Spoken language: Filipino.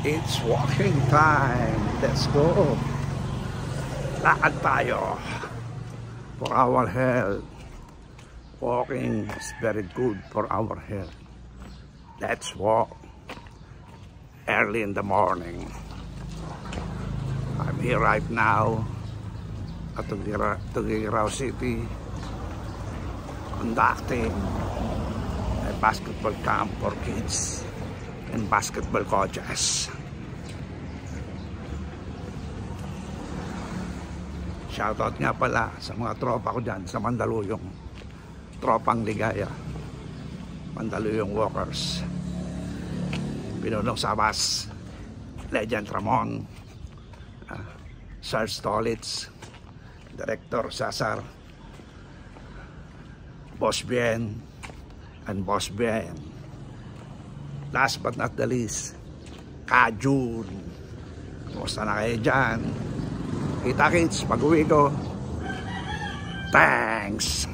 It's walking time. Let's go. Lakad tayo for our health. Walking is very good for our health. Let's walk early in the morning. I'm here right now at Tuguegarao City conducting a basketball camp for kids and basketball coaches. Shoutout nga pala sa mga tropa ko dyan sa Mandaluyong, Tropang Ligaya, Mandaluyong Walkers, Pinunong Sabas, Legend Ramon, Sarge Stolitz, Director Cesar, Boss Bien, and Boss Bien. Last but not the least, Kajun. Kumusta na kayo dyan? Kita-kits pag-uwi ko. Thanks!